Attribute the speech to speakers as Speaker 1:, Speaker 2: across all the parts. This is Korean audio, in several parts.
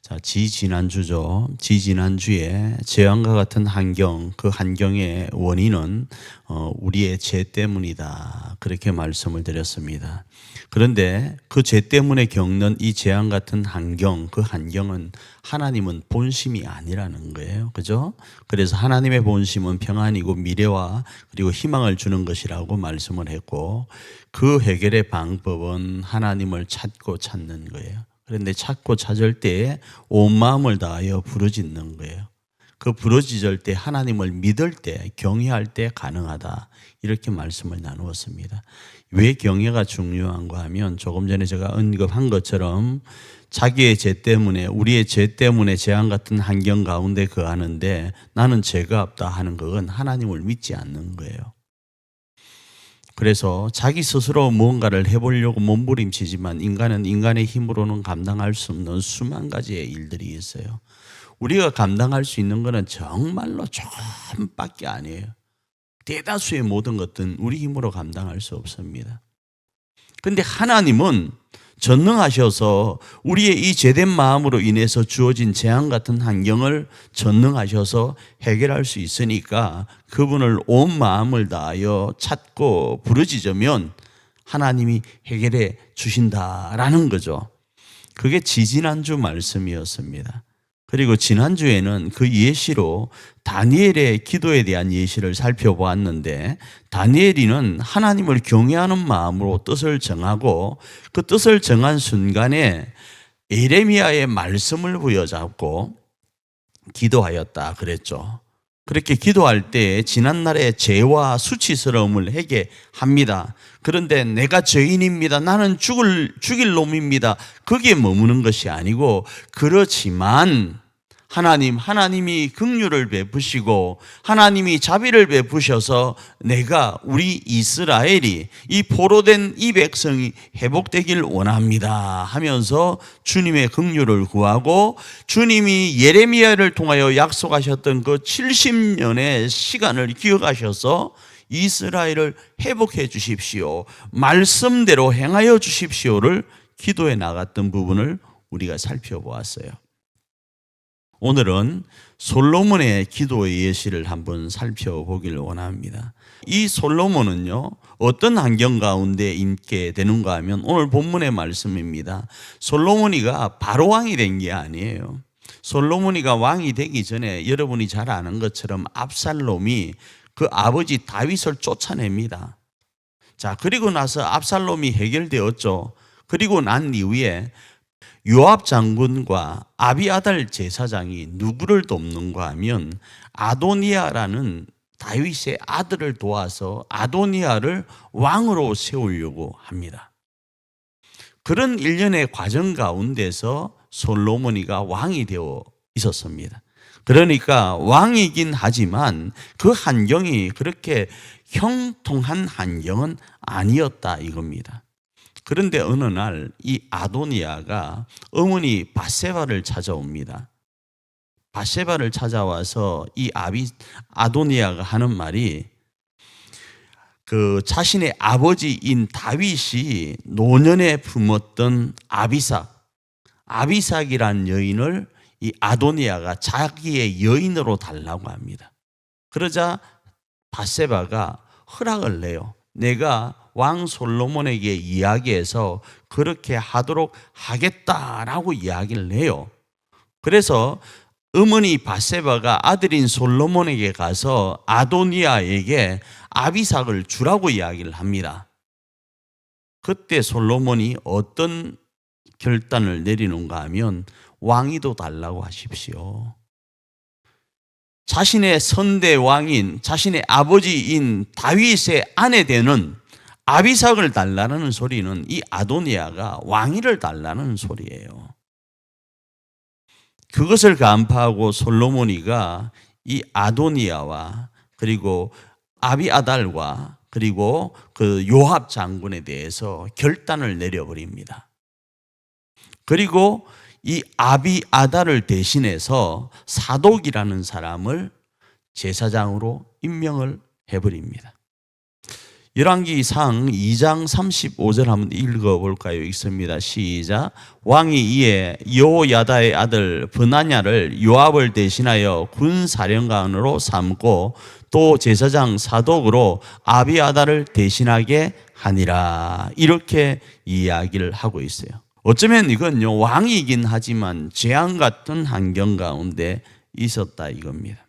Speaker 1: 자, 지지난주죠. 지지난주에 재앙과 같은 환경, 그 환경의 원인은 우리의 죄 때문이다. 그렇게 말씀을 드렸습니다. 그런데 그 죄 때문에 겪는 이 재앙 같은 환경, 그 환경은 하나님은 본심이 아니라는 거예요. 그죠? 그래서 하나님의 본심은 평안이고 미래와 그리고 희망을 주는 것이라고 말씀을 했고, 그 해결의 방법은 하나님을 찾고 찾는 거예요. 그런데 찾고 찾을 때에 온 마음을 다하여 부르짖는 거예요. 그 부르짖을 때 하나님을 믿을 때 경외할 때 가능하다. 이렇게 말씀을 나누었습니다. 왜 경외가 중요한가 하면 조금 전에 제가 언급한 것처럼 자기의 죄 때문에 우리의 죄 때문에 재앙 같은 환경 가운데 거하는데 나는 죄가 없다 하는 것은 하나님을 믿지 않는 거예요. 그래서 자기 스스로 무언가를 해보려고 몸부림치지만 인간은 인간의 힘으로는 감당할 수 없는 수만 가지의 일들이 있어요. 우리가 감당할 수 있는 것은 정말로 조금밖에 아니에요. 대다수의 모든 것들은 우리 힘으로 감당할 수 없습니다. 그런데 하나님은 전능하셔서 우리의 이 죄된 마음으로 인해서 주어진 재앙 같은 환경을 전능하셔서 해결할 수 있으니까 그분을 온 마음을 다하여 찾고 부르짖으면 하나님이 해결해 주신다라는 거죠. 그게 지지난주 말씀이었습니다. 그리고 지난주에는 그 예시로 다니엘의 기도에 대한 예시를 살펴보았는데, 다니엘이는 하나님을 경외하는 마음으로 뜻을 정하고 그 뜻을 정한 순간에 예레미야의 말씀을 부여잡고 기도하였다 그랬죠. 그렇게 기도할 때 지난날의 죄와 수치스러움을 회개합니다. 그런데 내가 죄인입니다. 나는 죽일 놈입니다. 거기에 머무는 것이 아니고, 그렇지만 하나님이 긍휼을 베푸시고 하나님이 자비를 베푸셔서 내가 우리 이스라엘이 이 포로된 이 백성이 회복되길 원합니다 하면서 주님의 긍휼을 구하고, 주님이 예레미야를 통하여 약속하셨던 그 70년의 시간을 기억하셔서 이스라엘을 회복해 주십시오, 말씀대로 행하여 주십시오를 기도해 나갔던 부분을 우리가 살펴보았어요. 오늘은 솔로몬의 기도의 예시를 한번 살펴보길 원합니다. 이 솔로몬은요, 어떤 환경 가운데 있게 되는가 하면 오늘 본문의 말씀입니다. 솔로몬이가 바로 왕이 된 게 아니에요. 솔로몬이가 왕이 되기 전에 여러분이 잘 아는 것처럼 압살롬이 그 아버지 다윗을 쫓아냅니다. 자, 그리고 나서 압살롬이 해결되었죠. 그리고 난 이후에 요압 장군과 아비아달 제사장이 누구를 돕는가 하면 아도니아라는 다윗의 아들을 도와서 아도니아를 왕으로 세우려고 합니다. 그런 일련의 과정 가운데서 솔로몬이가 왕이 되어 있었습니다. 그러니까 왕이긴 하지만 그 환경이 그렇게 형통한 환경은 아니었다 이겁니다. 그런데 어느 날 이 아도니아가 어머니 밧세바를 찾아옵니다. 밧세바를 찾아와서 이 아도니아가 하는 말이, 그 자신의 아버지인 다윗이 노년에 품었던 아비삭이란 여인을 이 아도니아가 자기의 여인으로 달라고 합니다. 그러자 밧세바가 허락을 내요. 내가 왕 솔로몬에게 이야기해서 그렇게 하도록 하겠다라고 이야기를 해요. 그래서 어머니 밧세바가 아들인 솔로몬에게 가서 아도니아에게 아비삭을 주라고 이야기를 합니다. 그때 솔로몬이 어떤 결단을 내리는가 하면 왕위도 달라고 하십시오. 자신의 선대 왕인 자신의 아버지인 다윗의 아내 되는 아비삭을 달라는 소리는 이 아도니아가 왕위를 달라는 소리예요. 그것을 간파하고 솔로몬이가 이 아도니아와 그리고 아비아달과 그리고 그 요압 장군에 대해서 결단을 내려버립니다. 그리고 이 아비아달을 대신해서 사독이라는 사람을 제사장으로 임명을 해버립니다. 열왕기상 2장 35절 한번 읽어볼까요? 읽습니다. 시작. 왕이 이에 여호야다의 아들 브나냐를 요압을 대신하여 군사령관으로 삼고 또 제사장 사독으로 아비아다를 대신하게 하니라. 이렇게 이야기를 하고 있어요. 어쩌면 이건요, 왕이긴 하지만 재앙 같은 환경 가운데 있었다 이겁니다.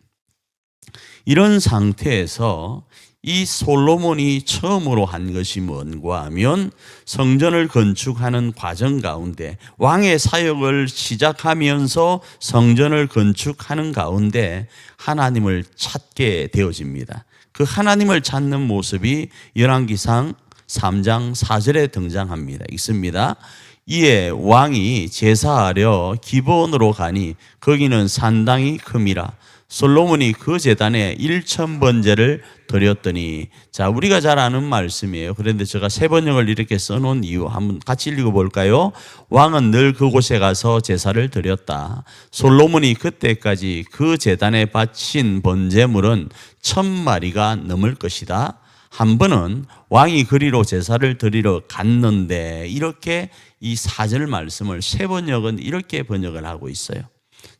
Speaker 1: 이런 상태에서 이 솔로몬이 처음으로 한 것이 뭔가 하면 성전을 건축하는 과정 가운데 왕의 사역을 시작하면서 성전을 건축하는 가운데 하나님을 찾게 되어집니다. 그 하나님을 찾는 모습이 열왕기상 3장 4절에 등장합니다. 있습니다. 이에 왕이 제사하려 기브온으로 가니 거기는 산당이 큼이라. 솔로몬이 그 제단에 1000번제를 드렸더니, 자, 우리가 잘 아는 말씀이에요. 그런데 제가 세 번역을 이렇게 써놓은 이유 한번 같이 읽어볼까요? 왕은 늘 그곳에 가서 제사를 드렸다. 솔로몬이 그때까지 그 제단에 바친 번제물은 1000마리가 넘을 것이다. 한 번은 왕이 그리로 제사를 드리러 갔는데, 이렇게 이 4절 말씀을 세 번역은 이렇게 번역을 하고 있어요.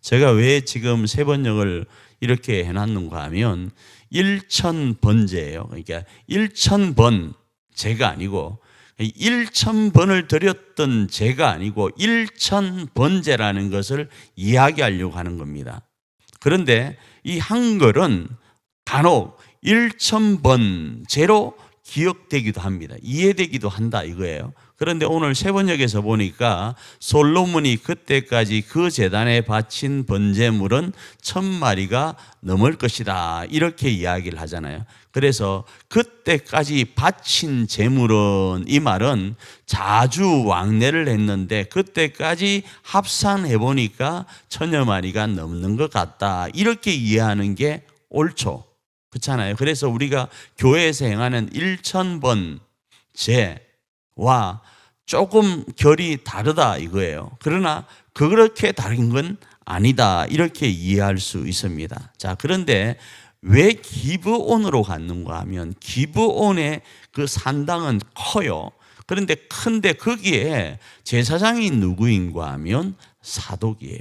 Speaker 1: 제가 왜 지금 세 번역을 이렇게 해놨는가 하면 1000번제예요. 그러니까 1000번 제가 아니고 1000번을 드렸던 제가 아니고 1000번제라는 것을 이야기하려고 하는 겁니다. 그런데 이 한글은 간혹 1000번제로 기억되기도 합니다. 이해되기도 한다 이거예요. 그런데 오늘 세 번역에서 보니까 솔로몬이 그때까지 그 제단에 바친 번제물은 1000마리가 넘을 것이다 이렇게 이야기를 하잖아요. 그래서 그때까지 바친 제물은, 이 말은 자주 왕래를 했는데 그때까지 합산해 보니까 1000여 마리가 넘는 것 같다 이렇게 이해하는 게 옳죠. 그렇잖아요. 그래서 우리가 교회에서 행하는 1000번 제와 조금 결이 다르다 이거예요. 그러나 그렇게 다른 건 아니다 이렇게 이해할 수 있습니다. 자, 그런데 왜 기브온으로 갔는가 하면 기브온의 그 산당은 커요. 그런데 큰데 거기에 제사장이 누구인가 하면 사독이에요.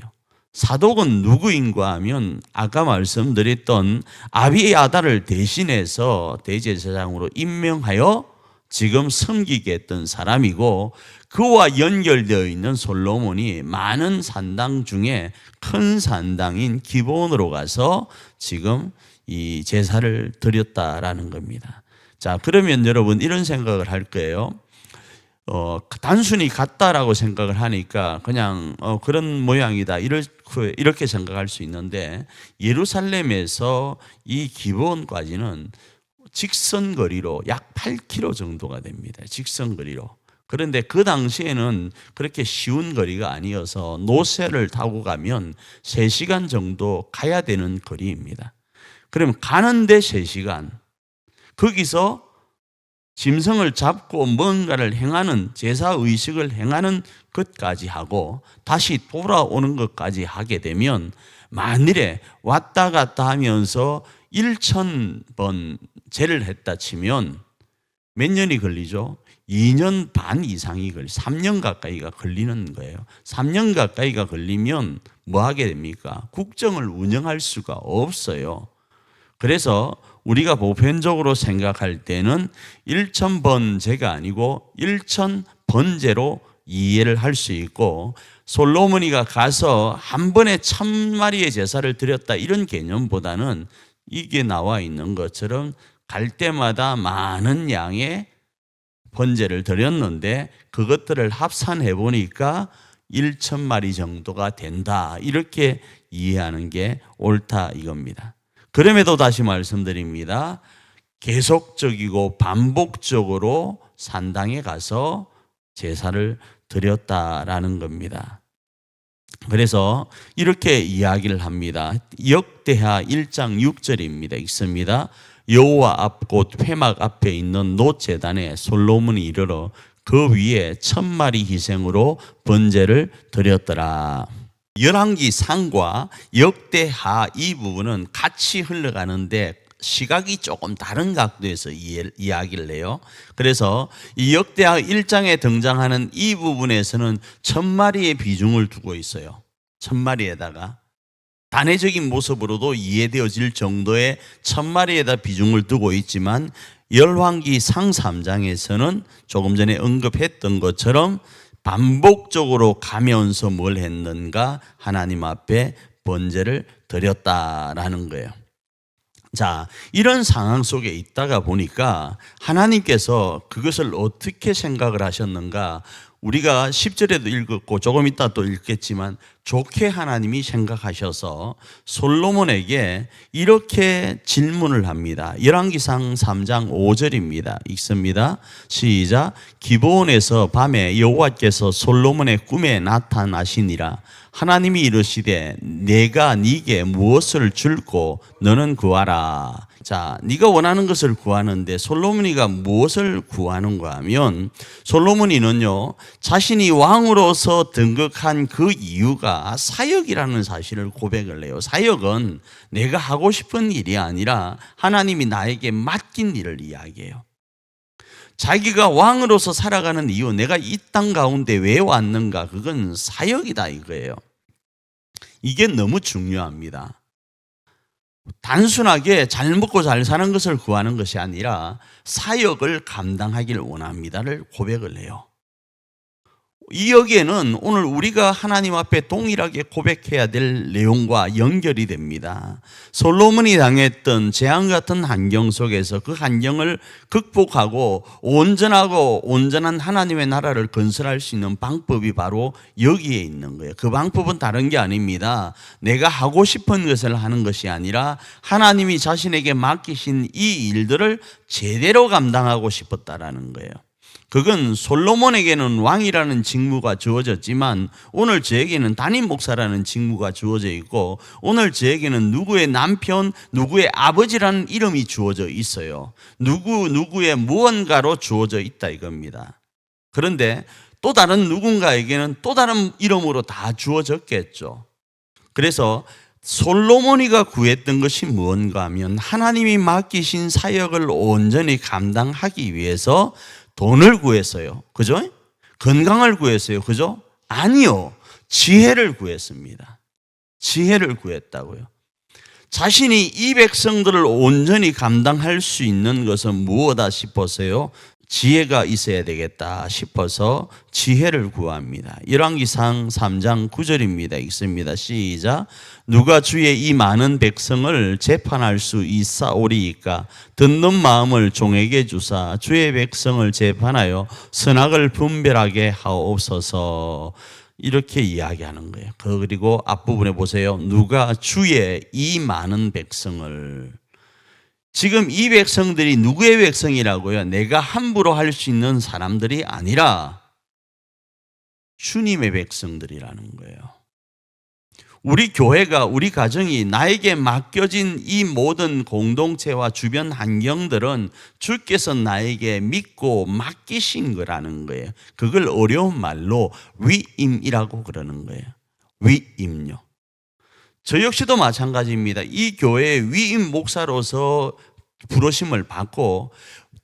Speaker 1: 사독은 누구인가 하면 아까 말씀드렸던 아비아다를 대신해서 대제사장으로 임명하여 지금 섬기게 했던 사람이고, 그와 연결되어 있는 솔로몬이 많은 산당 중에 큰 산당인 기브온으로 가서 지금 이 제사를 드렸다라는 겁니다. 자, 그러면 여러분 이런 생각을 할 거예요. 단순히 같다라고 생각을 하니까 그냥 그런 모양이다 이렇게 생각할 수 있는데, 예루살렘에서 이 기브온까지는 직선거리로 약 8km 정도가 됩니다. 직선거리로. 그런데 그 당시에는 그렇게 쉬운 거리가 아니어서 노새를 타고 가면 3시간 정도 가야 되는 거리입니다. 그러면 가는데 3시간, 거기서 짐승을 잡고 뭔가를 행하는, 제사의식을 행하는 것까지 하고 다시 돌아오는 것까지 하게 되면, 만일에 왔다 갔다 하면서 1000번 제를 했다 치면 몇 년이 걸리죠? 2년 반 이상이 3년 가까이가 걸리는 거예요. 3년 가까이가 걸리면 뭐 하게 됩니까? 국정을 운영할 수가 없어요. 그래서 우리가 보편적으로 생각할 때는 1000번제가 아니고 1000번제로 이해를 할 수 있고, 솔로몬이가 가서 한 번에 1000마리의 제사를 드렸다 이런 개념보다는 이게 나와 있는 것처럼 갈 때마다 많은 양의 번제를 드렸는데 그것들을 합산해 보니까 1000마리 정도가 된다 이렇게 이해하는 게 옳다 이겁니다. 그럼에도 다시 말씀드립니다. 계속적이고 반복적으로 산당에 가서 제사를 드렸다라는 겁니다. 그래서 이렇게 이야기를 합니다. 역대하 1장 6절입니다. 있습니다. 여호와 앞 곧 회막 앞에 있는 놋제단에 솔로몬이 이르러 그 위에 1000마리 희생으로 번제를 드렸더라. 열왕기 상과 역대하 이 부분은 같이 흘러가는데 시각이 조금 다른 각도에서 이야기를 해요. 그래서 이 역대하 1장에 등장하는 이 부분에서는 1000마리의 비중을 두고 있어요. 1000마리에다가 단회적인 모습으로도 이해되어질 정도의 1000마리에다 비중을 두고 있지만 열왕기 상 3장에서는 조금 전에 언급했던 것처럼 반복적으로 가면서 뭘 했는가? 하나님 앞에 번제를 드렸다라는 거예요. 자, 이런 상황 속에 있다가 보니까 하나님께서 그것을 어떻게 생각을 하셨는가? 우리가 10절에도 읽었고 조금 이따 또 읽겠지만 좋게 하나님이 생각하셔서 솔로몬에게 이렇게 질문을 합니다. 열왕기상 3장 5절입니다. 읽습니다. 시작. 기브온에서 밤에 여호와께서 솔로몬의 꿈에 나타나시니라. 하나님이 이르시되 내가 네게 무엇을 줄고 너는 구하라. 자, 네가 원하는 것을 구하는데 솔로몬이가 무엇을 구하는가 하면 솔로몬이는요 자신이 왕으로서 등극한 그 이유가 사역이라는 사실을 고백을 해요. 사역은 내가 하고 싶은 일이 아니라 하나님이 나에게 맡긴 일을 이야기해요. 자기가 왕으로서 살아가는 이유, 내가 이 땅 가운데 왜 왔는가, 그건 사역이다 이거예요. 이게 너무 중요합니다. 단순하게 잘 먹고 잘 사는 것을 구하는 것이 아니라 사역을 감당하길 원합니다를 고백을 해요. 이 여기에는 오늘 우리가 하나님 앞에 동일하게 고백해야 될 내용과 연결이 됩니다. 솔로몬이 당했던 재앙 같은 환경 속에서 그 환경을 극복하고 온전한 하나님의 나라를 건설할 수 있는 방법이 바로 여기에 있는 거예요. 그 방법은 다른 게 아닙니다. 내가 하고 싶은 것을 하는 것이 아니라 하나님이 자신에게 맡기신 이 일들을 제대로 감당하고 싶었다라는 거예요. 그건 솔로몬에게는 왕이라는 직무가 주어졌지만 오늘 저에게는 담임 목사라는 직무가 주어져 있고 오늘 저에게는 누구의 남편, 누구의 아버지라는 이름이 주어져 있어요. 누구의 무언가로 주어져 있다 이겁니다. 그런데 또 다른 누군가에게는 또 다른 이름으로 다 주어졌겠죠. 그래서 솔로몬이가 구했던 것이 무언가 하면 하나님이 맡기신 사역을 온전히 감당하기 위해서 돈을 구했어요. 그죠? 건강을 구했어요. 그죠? 아니요. 지혜를 구했습니다. 지혜를 구했다고요. 자신이 이 백성들을 온전히 감당할 수 있는 것은 무엇이다 싶어서요. 지혜가 있어야 되겠다 싶어서 지혜를 구합니다. 열왕기상 3장 9절입니다. 읽습니다. 시작. 누가 주의 이 많은 백성을 재판할 수 있사오리이까 듣는 마음을 종에게 주사 주의 백성을 재판하여 선악을 분별하게 하옵소서. 이렇게 이야기하는 거예요. 그리고 앞부분에 보세요. 누가 주의 이 많은 백성을, 지금 이 백성들이 누구의 백성이라고요? 내가 함부로 할 수 있는 사람들이 아니라 주님의 백성들이라는 거예요. 우리 교회가, 우리 가정이 나에게 맡겨진 이 모든 공동체와 주변 환경들은 주께서 나에게 믿고 맡기신 거라는 거예요. 그걸 어려운 말로 위임이라고 그러는 거예요. 위임요. 저 역시도 마찬가지입니다. 이 교회의 위임 목사로서 부르심을 받고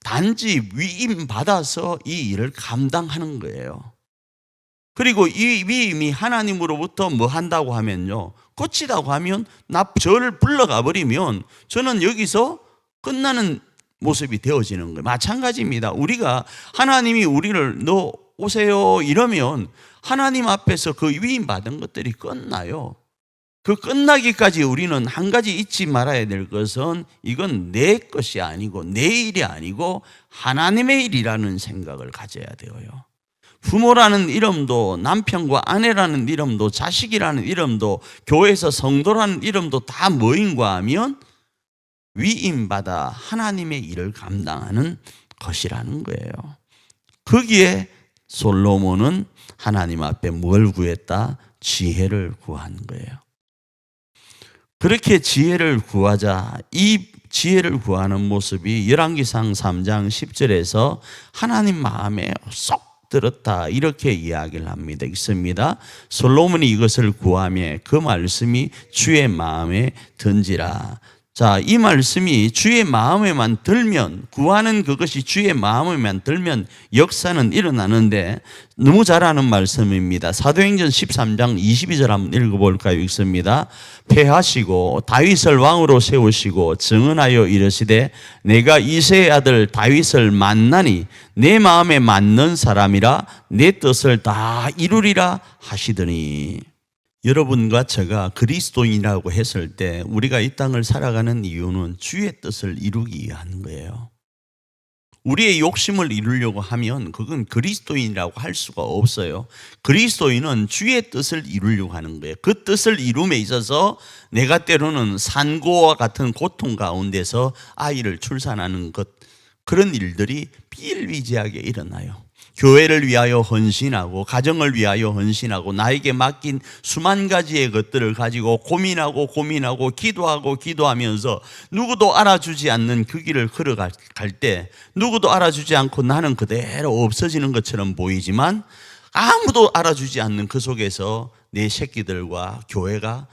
Speaker 1: 단지 위임 받아서 이 일을 감당하는 거예요. 그리고 이 위임이 하나님으로부터 뭐 한다고 하면요, 고치다고 하면 저를 불러가 버리면 저는 여기서 끝나는 모습이 되어지는 거예요. 마찬가지입니다. 우리가 하나님이 우리를 너 오세요 이러면 하나님 앞에서 그 위임 받은 것들이 끝나요. 그 끝나기까지 우리는 한 가지 잊지 말아야 될 것은 이건 내 것이 아니고 내 일이 아니고 하나님의 일이라는 생각을 가져야 되어요. 부모라는 이름도, 남편과 아내라는 이름도, 자식이라는 이름도, 교회에서 성도라는 이름도 다 뭐인가 하면 위임받아 하나님의 일을 감당하는 것이라는 거예요. 거기에 솔로몬은 하나님 앞에 뭘 구했다? 지혜를 구한 거예요. 그렇게 지혜를 구하자, 이 지혜를 구하는 모습이 열왕기상 3장 10절에서 하나님 마음에 쏙 들었다 이렇게 이야기를 합니다. 있습니다. 솔로몬이 이것을 구하며 그 말씀이 주의 마음에 든지라. 자, 이 말씀이 주의 마음에만 들면, 구하는 그것이 주의 마음에만 들면 역사는 일어나는데 너무 잘 아는 말씀입니다. 사도행전 13장 22절 한번 읽어볼까요? 읽습니다. 패하시고 다윗을 왕으로 세우시고 증언하여 이르시되 내가 이새의 아들 다윗을 만나니 내 마음에 맞는 사람이라 내 뜻을 다 이루리라 하시더니. 여러분과 제가 그리스도인이라고 했을 때 우리가 이 땅을 살아가는 이유는 주의 뜻을 이루기 위한 거예요. 우리의 욕심을 이루려고 하면 그건 그리스도인이라고 할 수가 없어요. 그리스도인은 주의 뜻을 이루려고 하는 거예요. 그 뜻을 이룸에 있어서 내가 때로는 산고와 같은 고통 가운데서 아이를 출산하는 것, 그런 일들이 비일비재하게 일어나요. 교회를 위하여 헌신하고 가정을 위하여 헌신하고 나에게 맡긴 수만 가지의 것들을 가지고 고민하고 기도하면서 누구도 알아주지 않는 그 길을 걸어갈 때 누구도 알아주지 않고 나는 그대로 없어지는 것처럼 보이지만 아무도 알아주지 않는 그 속에서 내 새끼들과 교회가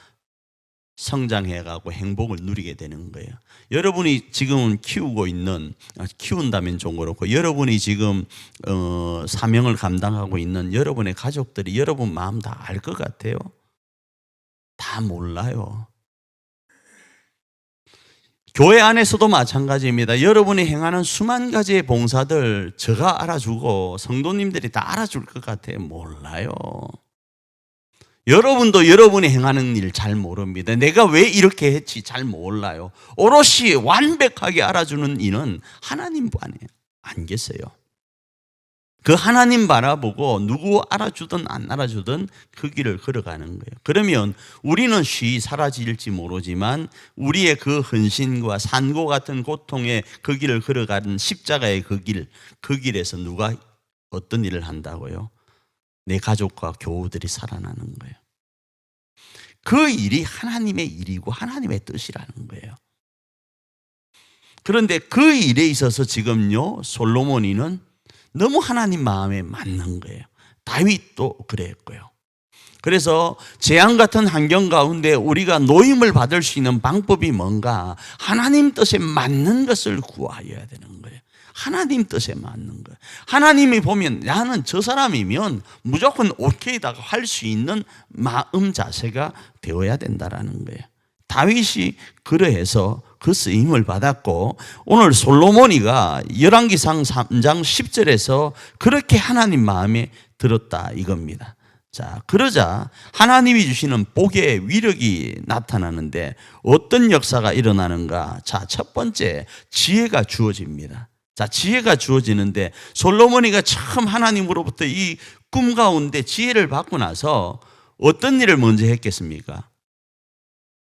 Speaker 1: 성장해가고 행복을 누리게 되는 거예요. 여러분이 지금 키운다면 좀 그렇고 여러분이 지금 사명을 감당하고 있는 여러분의 가족들이 여러분 마음 다 알 것 같아요? 다 몰라요. 교회 안에서도 마찬가지입니다. 여러분이 행하는 수만 가지의 봉사들 제가 알아주고 성도님들이 다 알아줄 것 같아요? 몰라요. 여러분도 여러분이 행하는 일 잘 모릅니다. 내가 왜 이렇게 했지 잘 몰라요. 오롯이 완벽하게 알아주는 이는 하나님뿐 안 계세요. 그 하나님 바라보고 누구 알아주든 안 알아주든 그 길을 걸어가는 거예요. 그러면 우리는 쉬이 사라질지 모르지만 우리의 그 헌신과 산고 같은 고통의 그 길을 걸어가는 십자가의 그 길에서 누가 어떤 일을 한다고요? 내 가족과 교우들이 살아나는 거예요. 그 일이 하나님의 일이고 하나님의 뜻이라는 거예요. 그런데 그 일에 있어서 지금요 솔로몬이는 너무 하나님 마음에 맞는 거예요. 다윗도 그랬고요. 그래서 재앙 같은 환경 가운데 우리가 노임을 받을 수 있는 방법이 뭔가? 하나님 뜻에 맞는 것을 구하여야 되는 거예요. 하나님 뜻에 맞는 거예요. 하나님이 보면 나는 저 사람이면 무조건 오케이다가 할 수 있는 마음 자세가 되어야 된다라는 거예요. 다윗이 그러해서 그 쓰임을 받았고 오늘 솔로몬이가 열왕기상 3장 10절에서 그렇게 하나님 마음에 들었다 이겁니다. 자, 그러자 하나님이 주시는 복의 위력이 나타나는데 어떤 역사가 일어나는가? 자, 첫 번째 지혜가 주어집니다. 자, 지혜가 주어지는데 솔로몬이가 참 하나님으로부터 이 꿈 가운데 지혜를 받고 나서 어떤 일을 먼저 했겠습니까?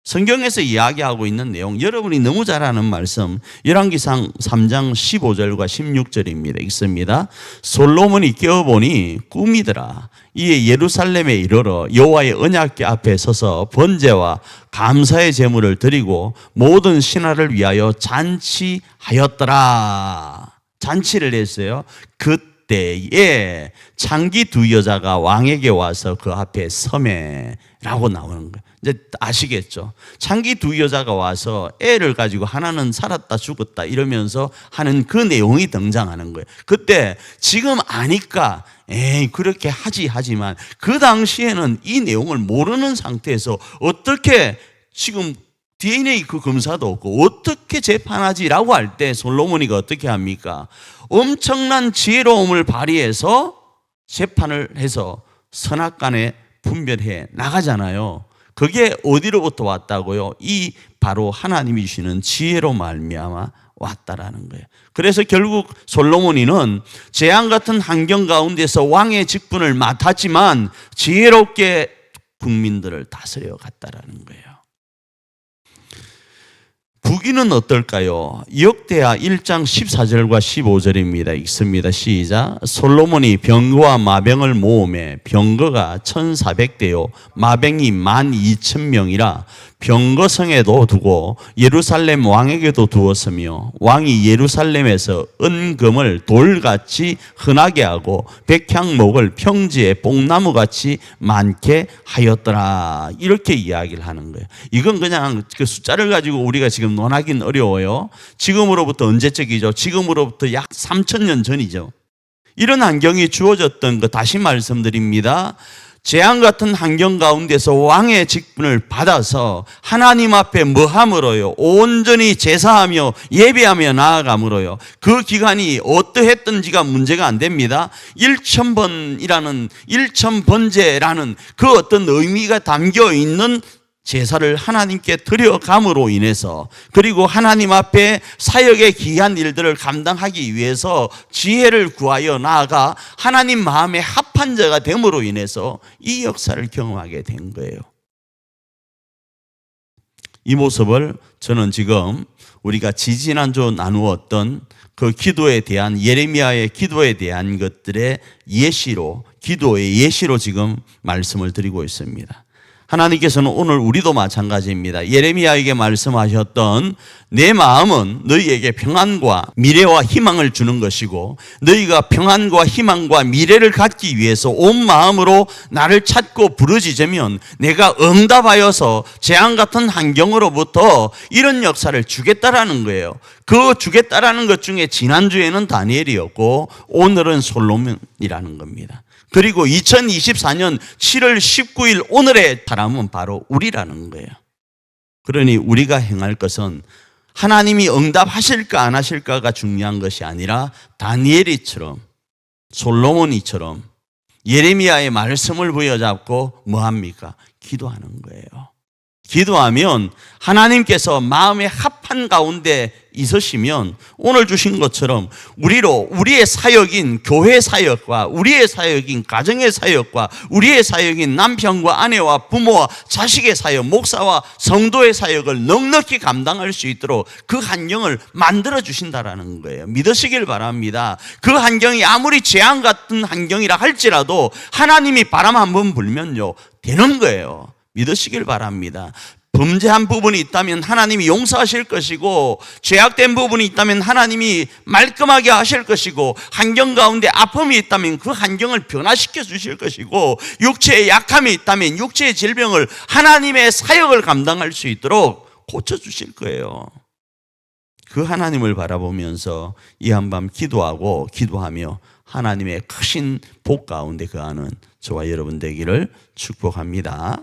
Speaker 1: 성경에서 이야기하고 있는 내용 여러분이 너무 잘 아는 말씀 열왕기상 3장 15절과 16절입니다. 읽습니다. 솔로몬이 깨어보니 꿈이더라. 이에 예루살렘에 이르러 여호와의 언약궤 앞에 서서 번제와 감사의 제물을 드리고 모든 신하를 위하여 잔치하였더라. 잔치를 했어요. 그때에 창기 두 여자가 왕에게 와서 그 앞에 서매라고 나오는 거예요. 이제 아시겠죠? 창기 두 여자가 와서 애를 가지고 하나는 살았다 죽었다 이러면서 하는 그 내용이 등장하는 거예요. 그때 지금 아니까 에이 그렇게 하지만 그 당시에는 이 내용을 모르는 상태에서 어떻게 지금 DNA 그 검사도 없고 어떻게 재판하지라고 할 때 솔로몬이가 어떻게 합니까? 엄청난 지혜로움을 발휘해서 재판을 해서 선악간에 분별해 나가잖아요. 그게 어디로부터 왔다고요? 이 바로 하나님이 주시는 지혜로 말미암아 왔다라는 거예요. 그래서 결국 솔로몬이는 재앙 같은 환경 가운데서 왕의 직분을 맡았지만 지혜롭게 국민들을 다스려 갔다라는 거예요. 부귀는 어떨까요? 역대하 1장 14절과 15절입니다. 읽습니다. 시작. 솔로몬이 병거와 마병을 모으매 병거가 1,400대요 마병이 12,000명이라 병거성에도 두고 예루살렘 왕에게도 두었으며 왕이 예루살렘에서 은금을 돌같이 흔하게 하고 백향목을 평지에 뽕나무같이 많게 하였더라. 이렇게 이야기를 하는 거예요. 이건 그냥 그 숫자를 가지고 우리가 지금 논하긴 어려워요. 지금으로부터 언제적이죠? 지금으로부터 약 3,000년 전이죠. 이런 환경이 주어졌던 것 다시 말씀드립니다. 재앙 같은 환경 가운데서 왕의 직분을 받아서 하나님 앞에 뭐함으로요? 온전히 제사하며 예배하며 나아감으로요. 그 기간이 어떠했던지가 문제가 안 됩니다. 1,000번이라는 1,000번제라는 그 어떤 의미가 담겨 있는 제사를 하나님께 드려감으로 인해서, 그리고 하나님 앞에 사역의 귀한 일들을 감당하기 위해서 지혜를 구하여 나아가 하나님 마음에 합한 자가 됨으로 인해서 이 역사를 경험하게 된 거예요. 이 모습을 저는 지금 우리가 지지난주 나누었던 그 기도에 대한, 예레미야의 기도에 대한 것들의 예시로, 기도의 예시로 지금 말씀을 드리고 있습니다. 하나님께서는 오늘 우리도 마찬가지입니다. 예레미야에게 말씀하셨던 내 마음은 너희에게 평안과 미래와 희망을 주는 것이고, 너희가 평안과 희망과 미래를 갖기 위해서 온 마음으로 나를 찾고 부르짖으면 내가 응답하여서 재앙 같은 환경으로부터 이런 역사를 주겠다라는 거예요. 그 주겠다라는 것 중에 지난주에는 다니엘이었고 오늘은 솔로몬이라는 겁니다. 그리고 2024년 7월 19일 오늘의 사람은 바로 우리라는 거예요. 그러니 우리가 행할 것은 하나님이 응답하실까 안 하실까가 중요한 것이 아니라 다니엘이처럼, 솔로몬이처럼 예레미야의 말씀을 부여잡고 뭐합니까? 기도하는 거예요. 기도하면 하나님께서 마음에 합한 가운데 있으시면 오늘 주신 것처럼 우리의 사역인 교회 사역과 우리의 사역인 가정의 사역과 우리의 사역인 남편과 아내와 부모와 자식의 사역, 목사와 성도의 사역을 넉넉히 감당할 수 있도록 그 환경을 만들어 주신다라는 거예요. 믿으시길 바랍니다. 그 환경이 아무리 재앙 같은 환경이라 할지라도 하나님이 바람 한번 불면요 되는 거예요. 믿으시길 바랍니다. 범죄한 부분이 있다면 하나님이 용서하실 것이고, 죄악된 부분이 있다면 하나님이 말끔하게 하실 것이고, 환경 가운데 아픔이 있다면 그 환경을 변화시켜 주실 것이고, 육체에 약함이 있다면 육체의 질병을 하나님의 사역을 감당할 수 있도록 고쳐주실 거예요. 그 하나님을 바라보면서 이 한밤 기도하며 하나님의 크신 복 가운데 거하는 저와 여러분 되기를 축복합니다.